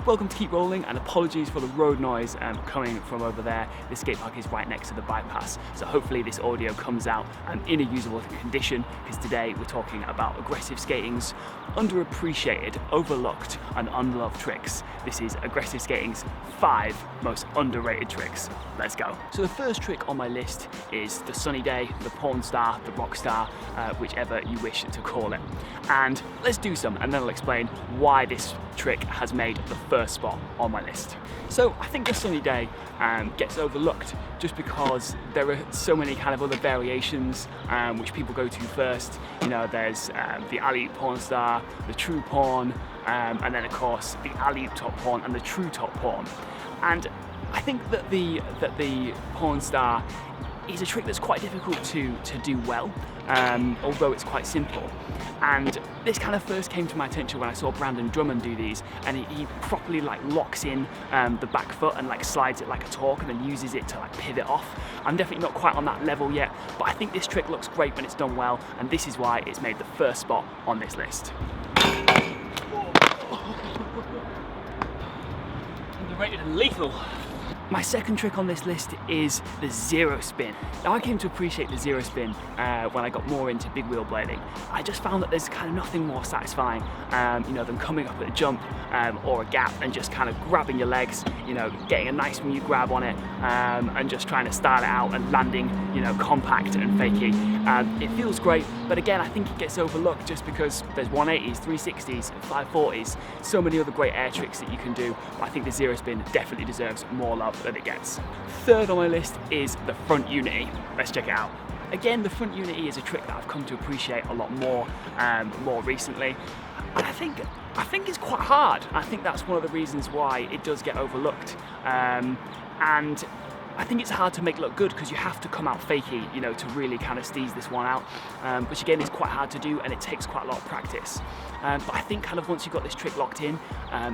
Welcome to Keep Rolling, and apologies for the road noise coming from over there. This skate park is right next to the bypass, so hopefully this audio comes out in a usable condition, because today we're talking about aggressive skating's underappreciated, overlooked and unloved tricks. This is aggressive skating's 5 most underrated tricks. Let's go. So the first trick on my list is the sunny day, the porn star, the rock star, whichever you wish to call it. And let's do some, and then I'll explain why this trick has made the first spot on my list. So I think the sunny day gets overlooked just because there are so many kind of other variations which people go to first. You know, there's the alley porn star, the true porn, and then of course the alley top porn and the true top porn. And I think that the porn star is a trick that's quite difficult to do well, although it's quite simple. And this kind of first came to my attention when I saw Brandon Drummond do these, and he properly like locks in the back foot and like slides it like a torque and then uses it to like pivot off. I'm definitely not quite on that level yet, but I think this trick looks great when it's done well, and this is why it's made the first spot on this list. Underrated and lethal. My second trick on this list is the zero spin. Now I came to appreciate the zero spin when I got more into big wheel blading. I just found that there's kind of nothing more satisfying, you know, than coming up at a jump or a gap and just kind of grabbing your legs, you know, getting a nice mute grab on it, and just trying to style it out and landing, you know, compact and fakey. It feels great, but again, I think it gets overlooked just because there's 180s, 360s, 540s, so many other great air tricks that you can do. But I think the zero spin definitely deserves more love than it gets. Third on my list is the front unity. Let's check it out. Again, the front unity is a trick that I've come to appreciate a lot more recently. And I think it's quite hard. I think that's one of the reasons why it does get overlooked. And I think it's hard to make look good because you have to come out fakey, you know, to really kind of steeze this one out, which again is quite hard to do, and it takes quite a lot of practice. But I think kind of once you've got this trick locked in,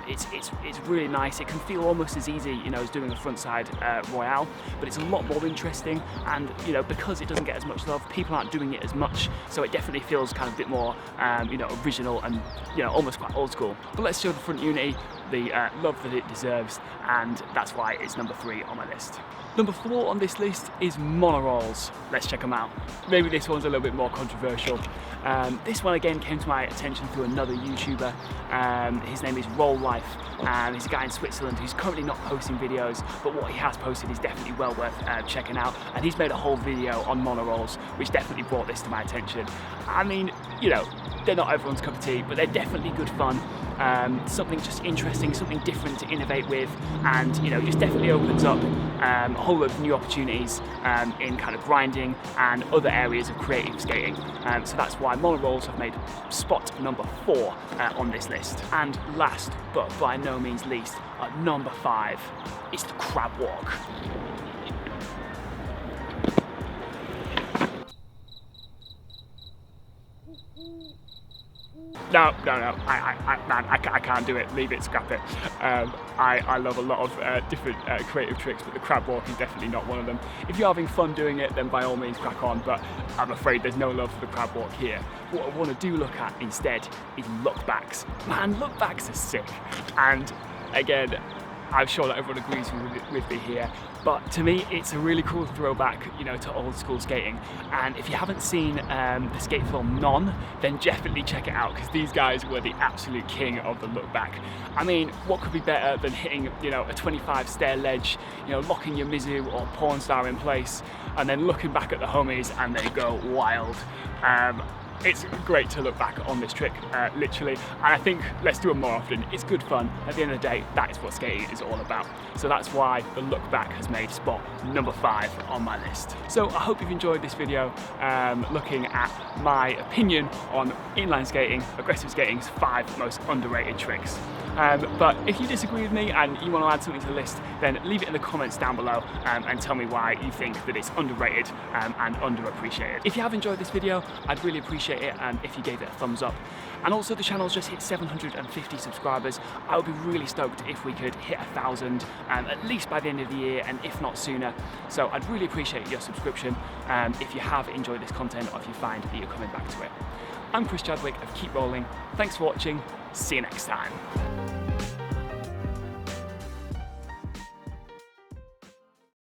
it's really nice. It can feel almost as easy, you know, as doing a frontside royale, but it's a lot more interesting. And you know, because it doesn't get as much love, people aren't doing it as much, so it definitely feels kind of a bit more, you know, original and, you know, almost quite old school. But let's show the front unity the love that it deserves, and that's why it's number 3 on my list. Number 4 on this list is monorolls. Let's check them out. Maybe this one's a little bit more controversial. This one again came to my attention through another YouTuber. His name is Roll Life, and he's a guy in Switzerland who's currently not posting videos, but what he has posted is definitely well worth checking out. And he's made a whole video on monorolls, which definitely brought this to my attention. I mean, you know, they're not everyone's cup of tea, but they're definitely good fun. Something just interesting, something different to innovate with, and you know, just definitely opens up a whole lot of new opportunities in kind of grinding and other areas of creative skating. So that's why monorolls have made spot number 4 on this list. And last, but by no means least, at number 5 is the crab walk. No, I can't do it. Leave it, scrap it. I love a lot of different creative tricks, but the crab walk is definitely not one of them. If you're having fun doing it, then by all means crack on, but I'm afraid there's no love for the crab walk here. What I want to do look at instead is look backs. Man, look backs are sick. And again, I'm sure that everyone agrees with me here, but to me it's a really cool throwback, you know, to old school skating. And if you haven't seen the skate film Non, then definitely check it out, because these guys were the absolute king of the look back. I mean, what could be better than hitting, you know, a 25 stair ledge, you know, locking your Mizu or porn star in place, and then looking back at the homies and they go wild. It's great to look back on this trick, literally, and I think let's do it more often. It's good fun. At the end of the day, that is what skating is all about. So that's why the look back has made spot number 5 on my list. So I hope you've enjoyed this video, looking at my opinion on inline skating, aggressive skating's 5 most underrated tricks. But if you disagree with me and you want to add something to the list, then leave it in the comments down below and tell me why you think that it's underrated and underappreciated. If you have enjoyed this video, I'd really appreciate it if you gave it a thumbs up. And also, the channel's just hit 750 subscribers. I would be really stoked if we could hit 1,000 at least by the end of the year, and if not sooner. So I'd really appreciate your subscription if you have enjoyed this content, or if you find that you're coming back to it. I'm Chris Chadwick of Keep Rolling. Thanks for watching. See you next time.